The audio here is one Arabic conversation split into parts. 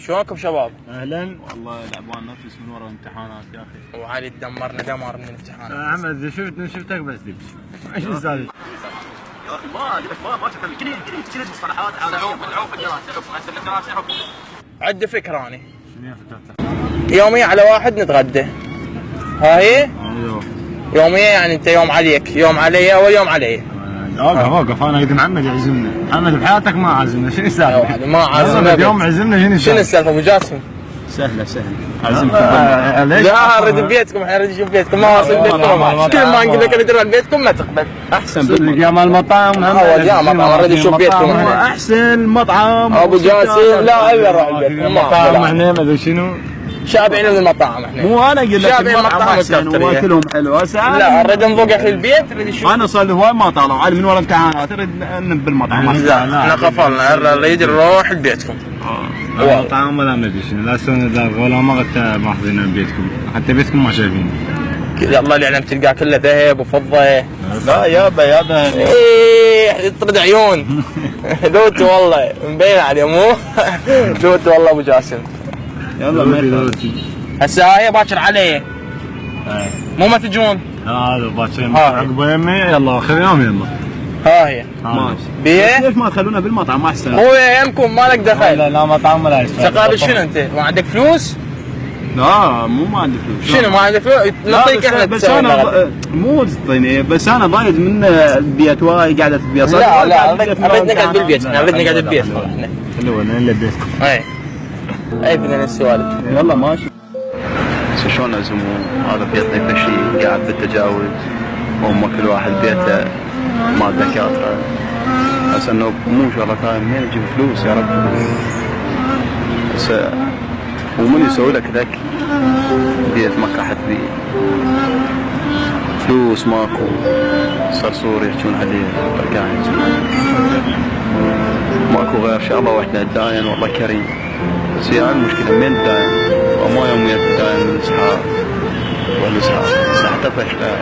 شلونكم شباب؟ اهلا. والله العبان نفس من ورا الامتحانات يا اخي. وعلي تدمرنا دمار من الامتحانات. احمد شفتك بس دبش. ايش السالفه؟ يا اخي ما تفهم كل مصطلحات على عوف الدراسه. عندي فكره اني. شنو فكرتك؟ يوميا على واحد نتغدى. ها هي؟ ايوه. يوميا يعني انت يوم عليك، يوم علي، اول يوم علي. اوقف انا قد محمد يعزمنا، محمد بحياتك ما عزمنا، شنو السالفه؟ ما عزمنا اليوم عزمنا، شنو السالفه ابو جاسم؟ سهله عزمكم. لا اريد ببيتكم، احنا نريد نشوف بيتكم، ما واصل بيتكم. كل ما نقول لك اريد اروح بيتكم ما تقبل. احسن يا مال المطعم، يا مطعم اريد اشوف بيتكم. احسن مطعم ابو جاسم لا ابي اروح البيت. المطاعم احنا ما ادري شنو شابعين من المطاعم احنا. مو انا اقول لك المطعم احسن واكلهم حلو. لا اريد نذوق يا اخي البيت، اريد اشوف. انا صار لي هواي ما طالعوا علي من ورا امتحانات، اريد انب بالمطعم. لا احنا قفلنا، نريد نروح لبيتكم. المطعم ولا ما ادري شنو، لا سونا ولا ما قلت ماخذين بيتكم، حتى بيتكم ما شايفين. الله اللي يعلم تلقاه كله ذهب وفضه. لا يابا ايه يطرد عيون. دوت والله مبين عليه مو. دوت والله ابو جاسم. يلا دلوقتي هسه هاي باكر علي. مو ما تجون. هذا باكر عقب يمي، يلا اخر يوم يلا. ها هي ماشي. بيه ليش ما تخلونا بالمطعم احسن؟ هو يمكم ما لك دخل. لا مطعم ولا شغال شنو انت؟ ما عندك فلوس؟ لا مو ما عندي فلوس. شنو ما عندك فلوس؟ نعطيك احنا. بس انا مو تعطيني، بس انا ضايج من البيت وايد قاعده تبيض. لا اريد نقعد بالبيت، احنا اريد نقعد بالبيت احنا. حلو انا بيتكم. اي بدنا السوالف. يلا ماشي. شلون لازمون هذا بيتنا فشي قاعد بالتجاوز، هم كل واحد بيته مال دكاتره. هسه انه مو ان شاء الله كان منين يجيب فلوس يا رب. هسه ومن يسوي لك ذاك بيت مكحت بيه فلوس ماكو، صرصور يحجون عليه قاعد ماكو غير شغله واحده الداين والله كريم. بس هي المشكله من الداين وما يوميا الداين من الاسحاق والاسحاق حتى فشله.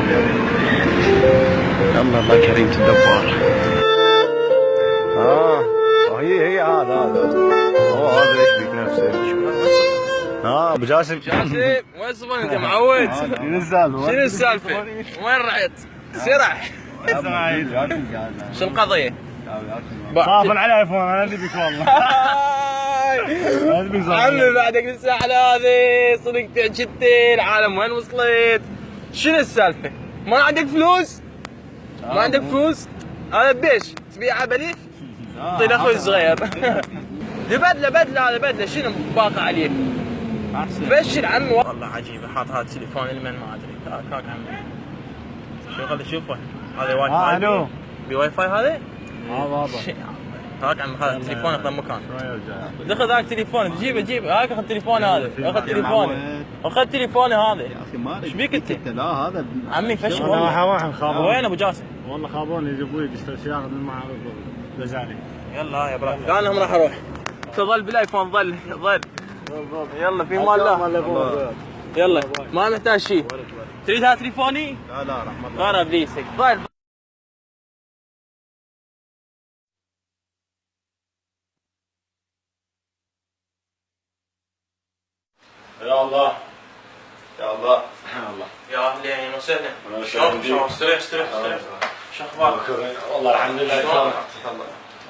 يلا الله كريم تدبر. هي هذا هذا ايش بك نفسه؟ ابو جاسم وين صفن انت معود؟ شنو السالفه؟ شنو السالفه؟ وين رحت؟ سرح. شو القضيه؟ صافن على ايفون، انا ادري بك والله. عمي بعدك الساحله هذه صدق تعجبتي، العالم وين وصلت؟ شنو السالفه؟ ما عندك فلوس؟ ما عندك فلوس؟ هذا بيش تبيعها بليف؟ اعطيني اخوي الصغير. بدله هذا بدله شنو باقي عليه؟ فشل عمي والله عجيبه. حاط هذا التليفون لمن ما ادري. هاك عمي شو خلي اشوفه. هذا واي فاي. الو بواي فاي هذا؟ بابا هاك عمي هذا التليفون اخذ مكان. دخل ذاك تليفون جيبه هاك اخذ تليفون هذا. اخذ تليفوني هذا. يا اخي ما ايش بيك انت؟ لا هذا عمي فشل والله. خابون. وين ابو جاسم؟ والله خابون يجيبوا لي سياره من المعرض غزالي. يلا يا برا قال لهم راح اروح. تظل بالايفون ظل. يلا في مال الله. يلا ما محتاج شيء. تريد هذا تليفوني؟ لا رحمه الله. غير ابليسك. طيب يا الله يا الله يا اهلين وسهلا. شلون استريح شو اخبارك؟ والله الحمد لله. شلونك؟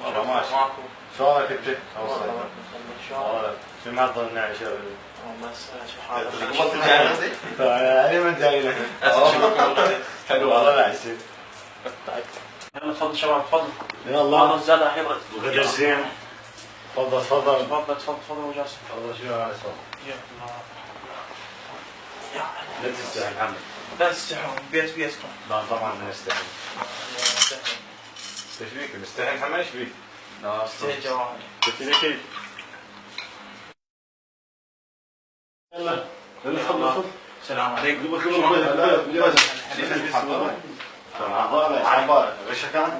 والله ماشي. شلونك انت؟ شو معطل النعش يا ولد؟ يعني من جاي لك. حلو والله العسل. يلا تفضل شباب تفضل. يلا الزاد راح يبرد. غدا الزين. تفضل ابو جاسم. والله شو اسوي؟ لا تستحي محمد. لا تستحون بيتكم. لا طبعا ما نستحي. ايش فيك؟ مستحي محمد ايش فيك؟ لا استحي جوال. قلت لي كيف؟ يلا تفضل. السلام عليكم. غشكان؟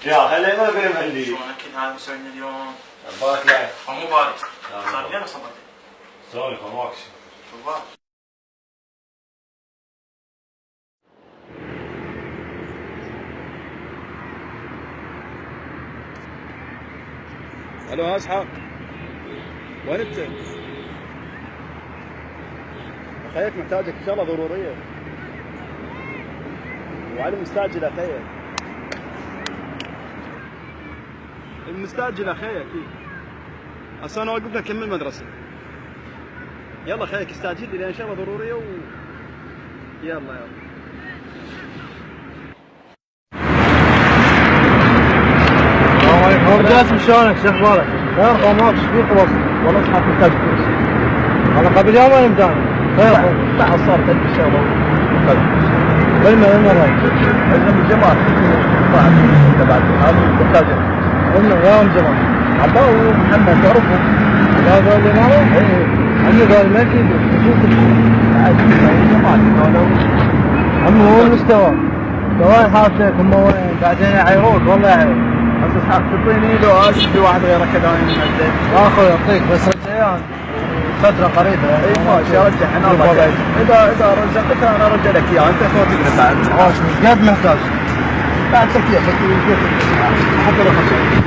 يا هلا ما بين محلي. شلونك هذا مسوي لنا اليوم؟ بارك لك. مو بارك. صار لي انا صبرت. سوري خماكش. شو بارك؟ الو اسحاق. وين انت؟ اخيك محتاجك شغله ضروريه وعلي مستعجل اخيك. المستعجل اخيك هسه انا واقف لك كم المدرسه. يلا اخيك استعجل لي لان شغله ضروريه يلا جاسم شلونك؟ شو اخبارك؟ خير قامات ايش فيك وصل؟ والله اصحاب محتاج فلوس. انا قبل يوم وين مداني؟ خير بعد صار قد الشغله. وين رايح؟ لازم الجمال بعد بعد هذا محتاج. يا جمال عباو ومحمد تعرفهم؟ هذا اللي معه؟ اي عمي قال ما في شوف عمي هو المستوى مستوى حاطك هم وين بعدين يعيروك والله يعيروك. بس اسحاق تعطيني لو اسف في واحد غيرك كذا يا اخوي يعطيك بس رجعيان فترة قريبة. اي ماشي ارجع انا الله اذا رزقتها انا ارجع لك اياها انت فوتك بعد. ماشي مش قد محتاج بعد كيفك حتى لو خسرت.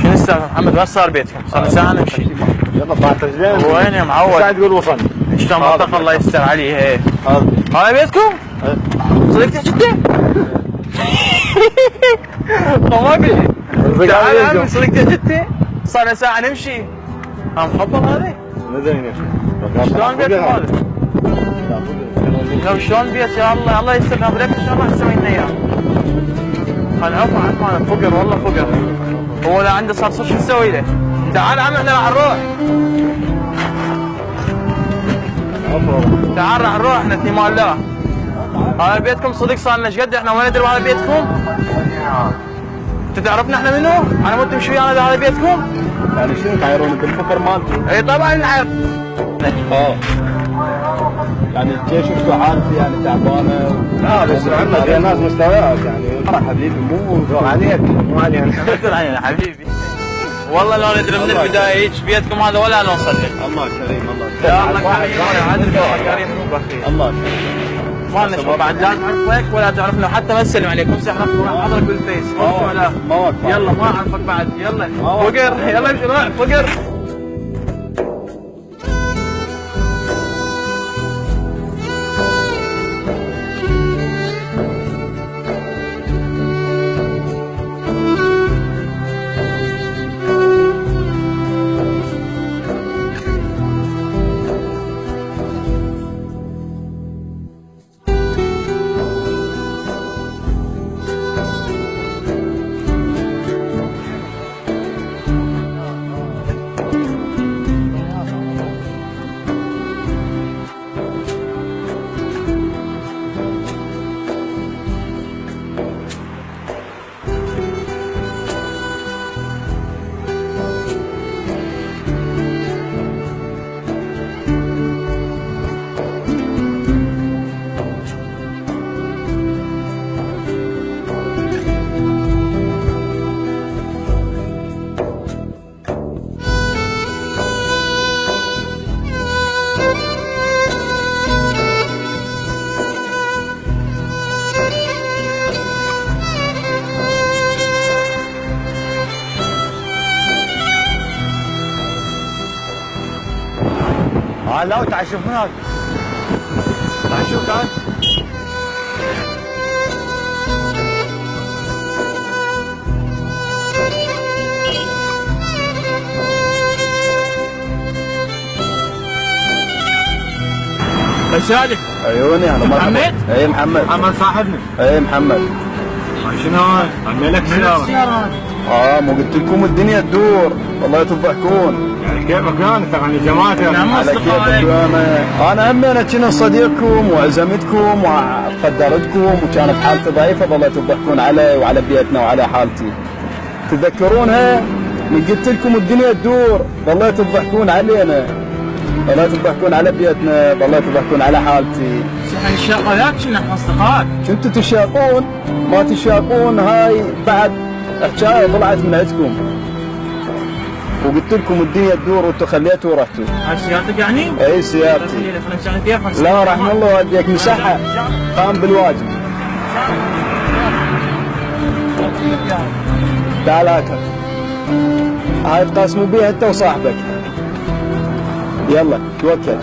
شنو السالفه محمد؟ وين صار بيتكم؟ صار لنا ساعه نمشي. يلا طلعت رجلين. وين يا معود؟ ساعة تقول وصلنا. شلون منطقه الله يستر عليه هي؟ هذا بيتكم؟ صدقت جدي؟ طوابي تعال يا عمي صدقت جدي؟ صار لنا ساعه نمشي. مخبط هذا؟ زين يا اخي. شلون بيتكم هذا؟ شلون بيت يا الله الله يستر لك ان شاء الله تسوي لنا اياه. خلنا عفوا انا فقر والله فقر. هو لا عنده صرصور شو نسوي له؟ تعال عم احنا راح نروح. تعال راح نروح احنا اثنين مال الله. هذا بيتكم صدق صار لنا ايش قد احنا ما ندري هذا بيتكم؟ انت تعرفنا احنا منو؟ انا مو تمشي ويانا هذا بيتكم؟ يعني شنو تعيرونك الفقر مالكم؟ اي طبعا نعرف. يعني الجيش شو حالتي يعني تعبانه؟ لا بس عندنا ناس مستويات يعني حبيبي مو زور عليك مو علينا. علينا حبيبي. والله لو ندري من البدايه هيك بيتكم هذا ولا نوصل لك. الله كريم الله كريم. يا الله كريم عدل كريم مو بخيل. الله كريم. ما لنا بعد لا نعرفك ولا تعرفنا وحتى ما نسلم عليك امسح حضرك بالفيس. يلا ما اعرفك بعد يلا فقر يلا امشي روح فقر. لا تعال شوف هناك. تعال شوف تعال. سالم عيوني انا محمد؟ اي محمد. محمد صاحبنا. اي محمد. شنو هاي؟ عملك سيارة. مو قلت لكم الدنيا تدور والله تضحكون. يعني كيفك انا ترى جماعتي على كيفك انا همينه كنا صديقكم وعزمتكم وقدرتكم وكانت حالتي ضعيفه والله تضحكون علي وعلى بيتنا وعلى حالتي. تتذكرونها؟ من قلت لكم الدنيا تدور والله تضحكون علينا. والله تضحكون على بيتنا والله تضحكون على حالتي. احنا الشاقه ذاك كنا احنا اصدقاء. كنتوا تشاقون ما تشاقون هاي بعد حكايه طلعت من عندكم. وقلت لكم الدنيا تدور وانتم خليتوا ورحتوا. هاي سيارتك يعني؟ اي سيارتي. كيف؟ لا رحم الله والديك مسحها قام بالواجب. تعال هاكر هاي تقاسموا بيها انت وصاحبك. يلا توكل.